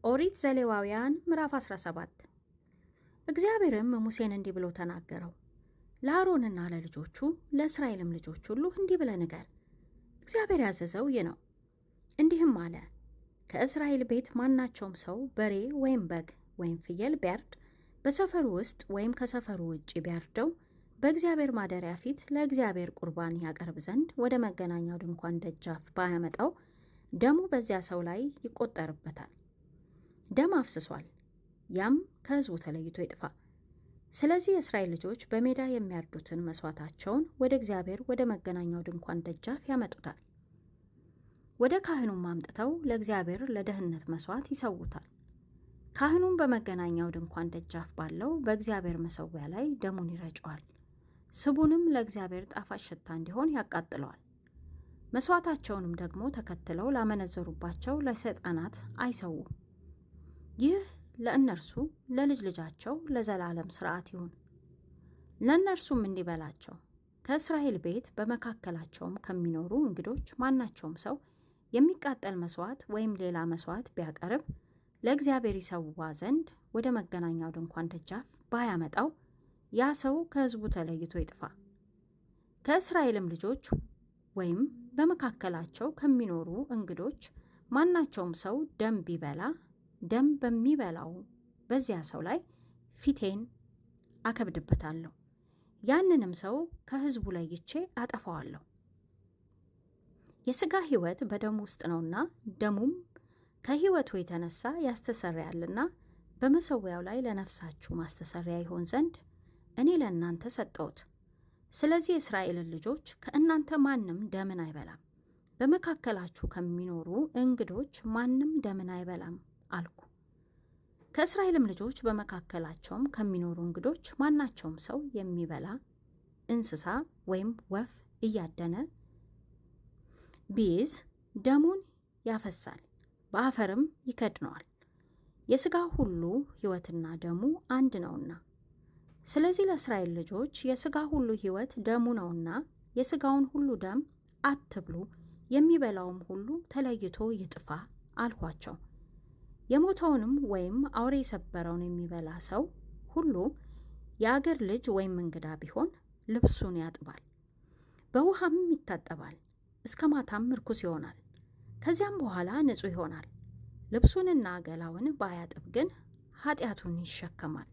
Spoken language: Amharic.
ኦሪት ዘሌዋውያን ምዕራፍ 17 እግዚአብሔርም ሙሴን እንዲህ ብሎ ተናገረው። ለአሮንና ለልጆቹ ለእስራኤልም ልጆች ሁሉ እንዲህ ብለህ ንገር፣ እግዚአብሔር ያዘዘው ይህ ነው። እንዲህም አለ፣ ከእስራኤል ቤት ማናቸውም ሰው በሬ ወይም በግ ወይም ፍየል ቢያርድ በሰፈሩ ውስጥ ወይም ከሰፈሩ ውጭ ቢያርደው በእግዚአብሔር ማደሪያ ፊት ለእግዚአብሔር ቁርባን ያቀርብ ዘንድ ወደ መገናኛው ድንኳን ደጃፍ ባያመጣው ደሙ በዚያ ሰው ላይ ይቆጠርበታል። ደም አፍስሷል፣ ያም ከሕዝቡ ተለይቶ ይጥፋ። ስለዚህ የእስራኤል ልጆች በሜዳ የሚያርዱትን መሥዋዕታቸውን ወደ እግዚአብሔር ወደ መገናኛው ድንኳን ደጃፍ ያመጡታል። ወደ ካህኑም አምጥተው ለእግዚአብሔር ለደህንነት መሥዋዕት ይሰዉታል። ካህኑም በመገናኛው ድንኳን ደጃፍ ባለው በእግዚአብሔር መሠዊያ ላይ ደሙን ይረጨዋል። ስቡንም ለእግዚአብሔር ጣፋጭ ሽታ እንዲሆን ያቃጥለዋል። መሥዋዕታቸውንም ደግሞ ተከትለው ላመነዘሩባቸው ለሰይጣናት አይሰዉም። ይህ ለእነርሱ ለልጅ ልጃቸው ለዘላለም ሥርዓት ይሁን። ለእነርሱም እንዲበላቸው ከእስራኤል ቤት በመካከላቸውም ከሚኖሩ እንግዶች ማናቸውም ሰው የሚቃጠል መሥዋዕት ወይም ሌላ መሥዋዕት ቢያቀርብ ለእግዚአብሔር ይሰዋ ዘንድ ወደ መገናኛው ድንኳን ደጃፍ ባያመጣው ያ ሰው ከሕዝቡ ተለይቶ ይጥፋ። ከእስራኤልም ልጆች ወይም በመካከላቸው ከሚኖሩ እንግዶች ማናቸውም ሰው ደም ቢበላ ደም በሚበላው በዚያ ሰው ላይ ፊቴን አከብድበታለሁ፣ ያንንም ሰው ከሕዝቡ ለይቼ አጠፋዋለሁ። የሥጋ ሕይወት በደሙ ውስጥ ነውና ደሙም ከሕይወቱ የተነሳ ያስተሰርያልና በመሠዊያው ላይ ለነፍሳችሁ ማስተሰሪያ ይሆን ዘንድ እኔ ለእናንተ ሰጠሁት። ስለዚህ የእስራኤልን ልጆች ከእናንተ ማንም ደምን አይበላም፣ በመካከላችሁ ከሚኖሩ እንግዶች ማንም ደምን አይበላም አልኩ። ከእስራኤልም ልጆች በመካከላቸውም ከሚኖሩ እንግዶች ማናቸውም ሰው የሚበላ እንስሳ ወይም ወፍ እያደነ ቢይዝ ደሙን ያፈሳል፣ በአፈርም ይከድነዋል። የሥጋ ሁሉ ሕይወትና ደሙ አንድ ነውና፣ ስለዚህ ለእስራኤል ልጆች የሥጋ ሁሉ ሕይወት ደሙ ነውና የሥጋውን ሁሉ ደም አትብሉ፣ የሚበላውም ሁሉ ተለይቶ ይጥፋ አልኋቸው። የሞተውንም ወይም አውሬ የሰበረውን የሚበላ ሰው ሁሉ የአገር ልጅ ወይም እንግዳ ቢሆን ልብሱን ያጥባል፣ በውሃም ይታጠባል፣ እስከ ማታም ርኩስ ይሆናል። ከዚያም በኋላ ንጹሕ ይሆናል። ልብሱንና ገላውን ባያጥብ ግን ኃጢአቱን ይሸከማል።